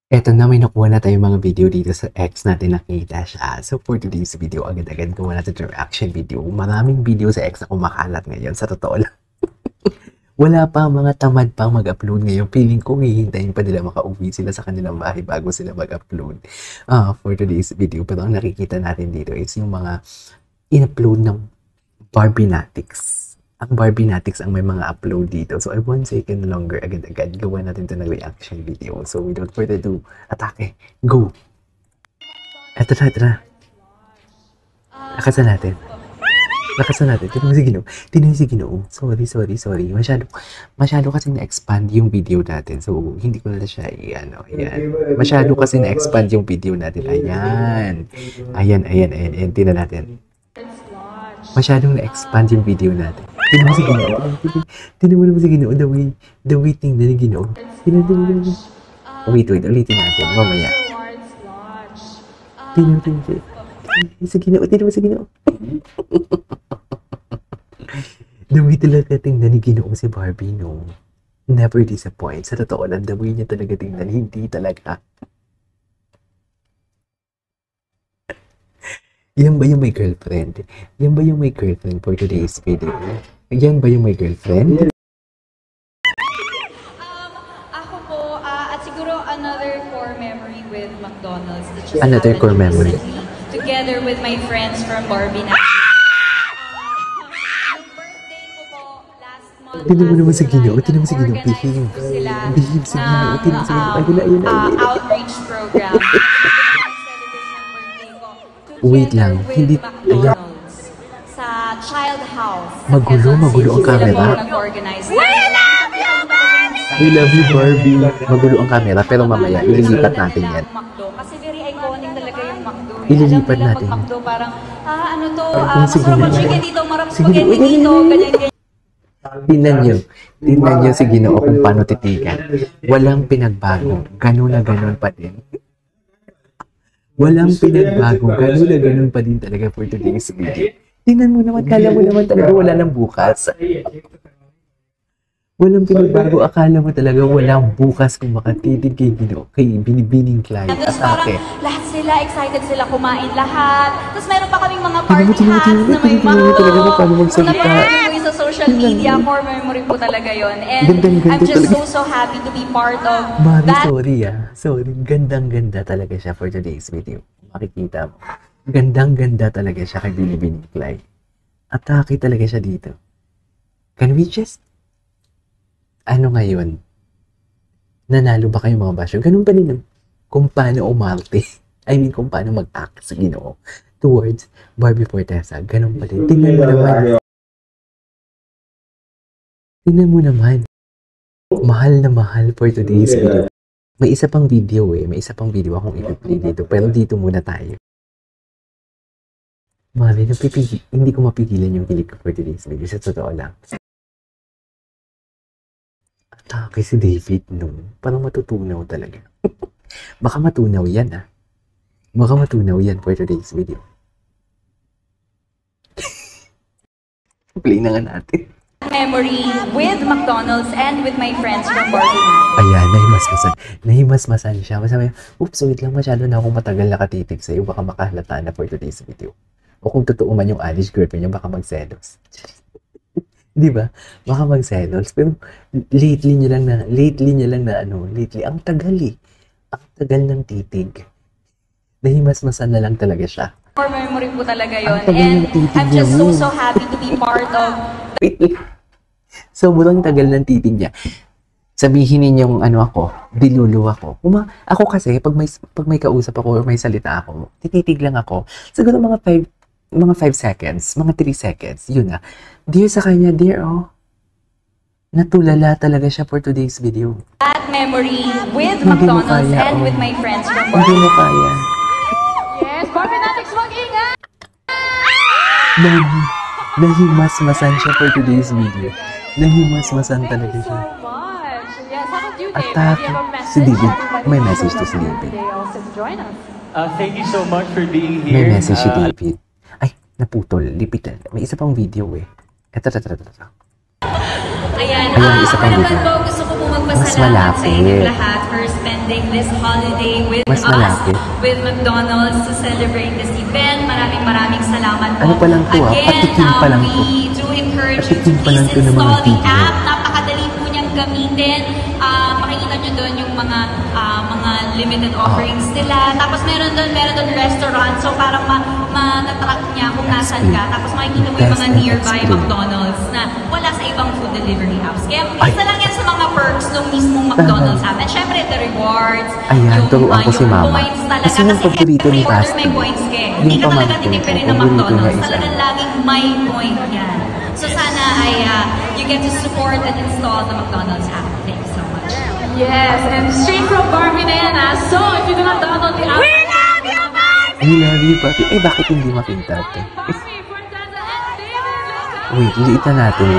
Eto na, may nakuha na tayong mga video dito sa X natin, nakita siya. So for today's video, agad-agad gawa natin yung reaction video. Maraming video sa X na kumakalat ngayon, sa totoo lang. Wala pa, mga tamad pang mag-upload ngayon. Feeling ko hihintayin pa nila makauwi sila sa kanilang bahay bago sila mag-upload for today's video. Pero ang nakikita natin dito is yung mga in-upload ng Barbinatics. Ang Barbinatics ang may mga upload dito. So, I 1 second longer, agad-agad gawa natin ito ng reaction video. So, without further ado, atake, go! Eto na. Lakasan natin. Tinan mo si Ginoo. Sorry. Masyado kasi na-expand yung video natin. So, hindi ko na siya ayan. Masyado kasi na-expand yung video natin. Ayan. Tinan natin. Masyadong na-expand yung video natin. Tinan mo si Ginoo. Tinan mo naman si Ginoo. The way tingnan ni Ginoo. Tinan. Wait. Ulitin natin. Mamaya. Tinan mo si Ginoo. The way talaga tingnan ni Ginoo si Barbie, no? Never disappoint. Sa totoo lang, the way niya talaga tingnan, hindi talaga. Yan ba yung may girlfriend? Yan ba yung may girlfriend for today's video? Yan ba yung may girlfriend? Ako po, at siguro another core memory with McDonald's. Another core memory. Together with my friends from Barbie na. Tinan mo naman sa Ginoo. Behave. Behave sa Ginoo. Tinan mo sa Ginoo. Ayun. Outreach program. Wait lang. Hindi. Ayan. Sa child house. Magulo ang camera. We love you, Barbie. Magulo ang camera, pero mamaya, ililipat natin yan. Kasi very iconic talaga yung McDo. Ililipat natin. McDo parang, ano to, sige, masarap ang chicken dito, marap spaghetti dito, ganyan. Tingnan nyo si Ginoo kung paano titigan. Walang pinagbago. Ganun na ganun pa din. Walang pinagbago. Ganun na ganun pa din talaga for today's video. Tingnan mo naman, kala mo naman talaga wala nang bukas. Walang pinagbago, akala mo talaga walang bukas kung makatitig kay Ginoo, kay Binibining Clyde. Atake. Lahat sila, excited sila kumain lahat. Tapos meron pa kaming mga party hats na may sa social media. Core memory po talaga yon. And I'm just so happy to be part of that. Sorry. Gandang-ganda talaga siya for today's video. Makikita mo. Gandang-ganda talaga siya kay Binibining Clyde. Atake talaga siya dito. Can we just ano ngayon? Nanalo ba kayo mga basyo? Ganun pa din kung paano umarte. I mean, kung paano mag-act sa Ginoo towards Barbie Forteza. Ganun pa din. Tingnan mo naman. Mahal na mahal for today's video. May isa pang video May isa pang video akong i-play dito. Pero dito muna tayo. Mami, hindi ko mapigilan yung kilig ko for today's video. Sa totoo lang. Atake si David, no? Parang matutunaw talaga. Baka matunaw yan, Baka matunaw yan for today's video. Play na nga natin. Memory with McDonald's and with my friends from Barbie. Ayan, nahimasmasan siya. Masabi, oops, wait lang, masyado na akong matagal nakatitig sa'yo. Baka makahalata na for today's video. O kung totoo man yung Alice girlfriend niya, baka magselos. Di ba? Baka magselos. Pero lately niya lang na ang tagal Ang tagal ng titig. Nahimasmasan na lang talaga siya. Core memory po talaga yon. And I'm just so happy to be part of. Sobrang tagal ng titig niya. Sabihin ninyong ako, dilulu ako. Ako kasi, pag may kausap ako or may salita ako, tititig lang ako. Siguro mga 5 seconds, mga 3 seconds, yun na. Dear sa kanya, dear, natulala talaga siya for today's video. That memory with McDonald's and with my friends from Barbie. Hindi mo kaya. Yes, Barbinatics, mag-ingat! Nahimasmasan siya for today's video. Nahimasmasan talaga siya. So much. Yes, how about you, David? Atake. Si David, may message to si David. Thank you so much for being here. May message si David. Ay, naputol. Lipitan. May isa pang video Ito. Ayan, isa pang video. Gusto ko po Mas magpasalamat sa malapit. inyong lahat. First, spending this holiday with Mas us, malapit. with McDonald's to celebrate this event. Maraming salamat po. Ano pa lang to, Again, patikim pa lang to. we do encourage you to Patikim pa lang please to ng mga install the video. app. Napakadali po niyang gamitin. Makikita niyo doon yung mga limited offerings nila. Tapos meron doon restaurant. So parang matatrack niya kung nasan ka. Tapos makikita mo yung mga nearby McDonald's na wala sa ibang food delivery apps. Kaya isa lang yan sa mga perks ng mismong McDonald's app. And syempre, the rewards, Ayan, turuan ko si yung Mama. points talaga. Kasi yung paborito ni every order Basti, may points ka. yung Hindi ka talaga pamangkin ko, titipirin ng paborito niya McDonald's. isa. Talagang laging may point yan. So sana ay you get to support and install the McDonald's app. Thank you so much. Yes, and straight from Barbie na yan ah. So, if you do not download the app, We love you, Barbie! I love you, papi. Eh, bakit hindi makita ito? Barbie, for Tata and David, Wait, liitan natin.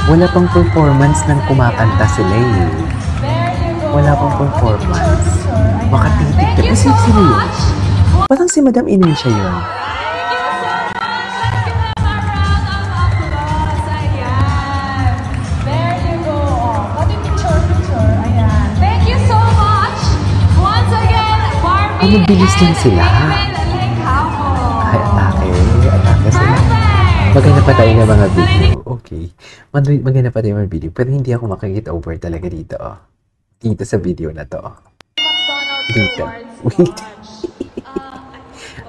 Wala pang performance ng kumakanta sila eh. there you go. Wala pang performance. Makatitig ka. Thank you Kasi so sino yun? much. Parang si Madam Inisha yun. There you go. Pati picture. Ayan. Thank you so much. Once again, Barbie Ang bilis din and sila. David Licamo. Ay, atake sila. Perfect. Maganda pa tayo ng mga video. Okay. Maganda pa tayo ng video. Pero hindi ako makikita over talaga dito. Oh. Dito sa video na to. McDonald's Dito. Rewards Wait. launch.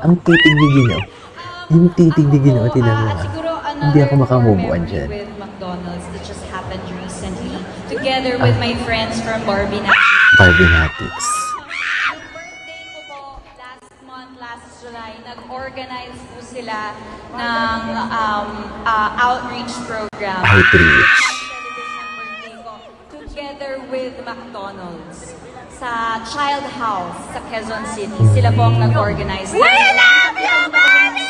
Ang titig ni Gino. Yung titig ni Gino. Tinan mo nga. Siguro Hindi ako makamubuan memory dyan. with McDonald's that just happened recently. Together with my friends from Barbie na. Barbinatics. Yung birthday ko po, last July, nag-organize po sila ng outreach program. Outreach. Celebration ng birthday ko, together with McDonald's sa Child House sa Quezon City. Sila po ang nag-organize. We love you, Barbie!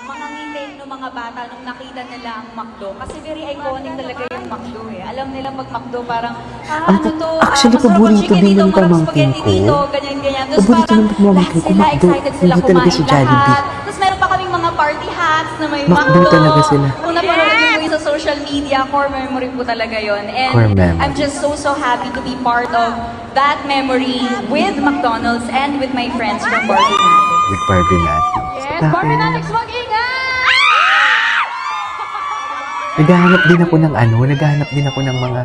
Mga ngiti ng mga bata nung nakita nila ang McDo. Kasi very iconic talaga yung McDo eh. Alam nila pag McDo parang, ano to, Actually, masarap ang paborito chicken din dito, ng masarap pamangkin spaghetti ko. dito, ganyan. Tapos Paborito parang ng pamangkin ko, lahat sila McDo. excited sila Hindi talaga kumain si Jollibee. lahat. Tapos meron pa kaming mga party hats na may McDo McDo. talaga sila. Kung napanood nyo po sa social media, core memory po talaga yon. Core And memory. I'm just so happy to be part of that memory with McDonald's and with my friends from Barbie Magic. With Barbinatics. Yes, Barbie Nanix, mag-ingat! Naghahanap din ako ng mga,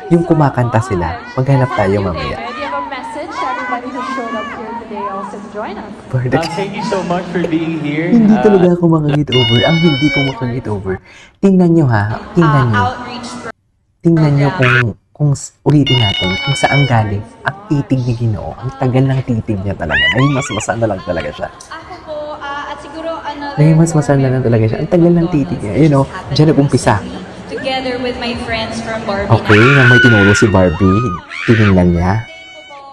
yung kumakanta sila. Maghanap tayo mamaya. David, you have a message to everybody who showed up here today also to join us. Thank you so much for being here. Hindi talaga ako makagit over. Ang hindi ko makagit over. Tingnan nyo ha. Tingnan nyo. Outreach program. Tingnan nyo kung ulitin natin kung saan galing ang titig ni Ginoo. Ang tagal ng titig niya talaga. Nahimasmasan na lang talaga siya. Ako po, at siguro another... Nahimasmasan na lang talaga siya. Ang tagal ng titig niya. You know, dyan nag-umpisa. Together with my friends from Barbie. Okay, nang may tinuro si Barbie, tinignan niya.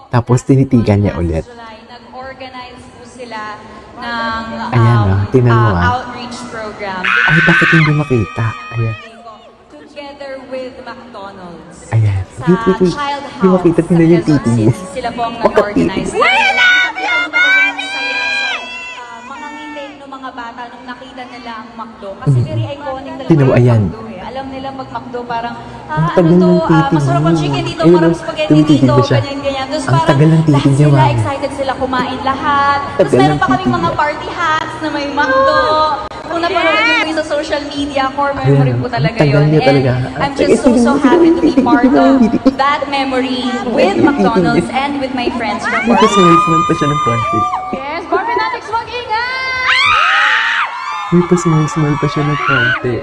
Tapos tinitigan niya ulit. Nag-organize po sila ng Ayan, tingnan mo, outreach program. Ay, bakit hindi makita? Ayan. Together with McDonald's. Ayan. Sa Wait. Child Hindi House makita, sa tingnan yung Quezon titig niya. City. Sila po ang Bakit nag-organize. titig? We love you, Barbie! Mga ngiti ng mga bata nung nakita nila ang McDo. Kasi very iconic talaga Tingnan mo, yung ayan. McDo eh. Alam nila pag McDo parang, Ang ano tagal to, ng titig masarap ang mo. chicken dito, Ayun, marang oh, spaghetti tumititig dito, na siya. ganyan. Tapos Ang parang tagal ng titig lahat niya, sila mami. excited sila kumain lahat. Tapos Tagal meron ng pa kaming titig mga niya. party hats na may McDo. Kung napanood nyo po sa social media, core memory po talaga ang tagal yun. niya talaga. And I'm just so happy to be part of that memory with McDonald's and with my friends from May Barbie. pasinalisman pa siya ng konti. Yes, Barbie Nanix, mag-ingat! May pasinalisman pa siya ng konti.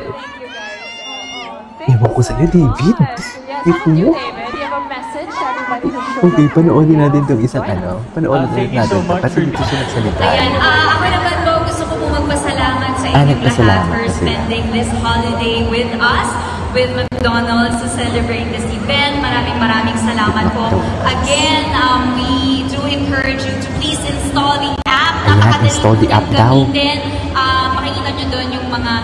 Ewan ko sa'yo, David. Yes, Ito you, mo. David, you have a message to everybody who showed Okay, up. panoorin natin itong isang ano. Panoorin Thank you natin so ito. much Kasi for- dito siya nagsalita. Ayan, ako naman po, gusto ko po magpasalamat sa inyong nagpasalamat lahat for kasi. spending this holiday with us, with McDonald's to celebrate this event. Maraming salamat po. Again, we do encourage you to please install the app. Ayan, Napakadali install the po app niyang daw. gamitin. Makikita nyo doon yung mga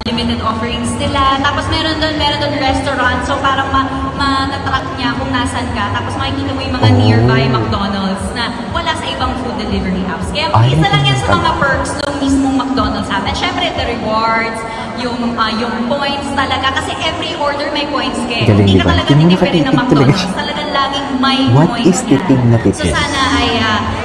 limited offerings nila. Tapos meron doon restaurant. So parang matatrack niya kung nasan ka. Tapos makikita mo yung mga nearby McDonald's na wala sa ibang food delivery apps. Kaya Ay, isa lang yan sa ganun mga perks ng mismong McDonald's app. And syempre, the rewards, yung points talaga. Kasi every order may points kayo. Galing, Hindi di ka ba? talaga Yung titipid nakatitig ng talaga McDonald's. siya. Talagang laging may What points is titig na So titig? sana ay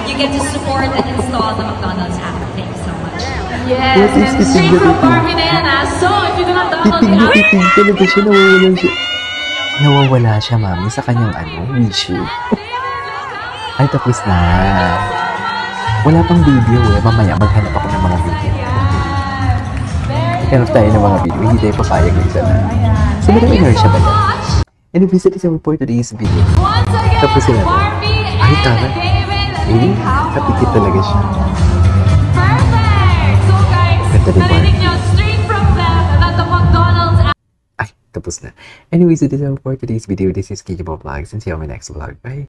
you get to support and install the McDonald's app. Thank you so much. Yes, What is and titig straight na from titig? Barbie na yan, ah. So, if you do not download Titig the na app, titig talaga siya. Nawawala siya. Nawawala siya, mami, sa kanyang issue. Ay, tapos na. Wala pang video eh. Mamaya maghanap ako ng mga video. Hanap tayo ng mga video. Hindi tayo papayag na isa na. So, may inertia ba yan? Anyways, that is all for today's video. once again, Tapos sila. Barbie Ay, and tama. David Eh, Licao. kapikit talaga siya. Perfect! So guys, Ganda ni narinig Barbie. nyo straight from them that the McDonald's app Ay, tapos na. Anyways, that is all for today's video. This is Kikimo Vlogs and see you on my next vlog. Bye!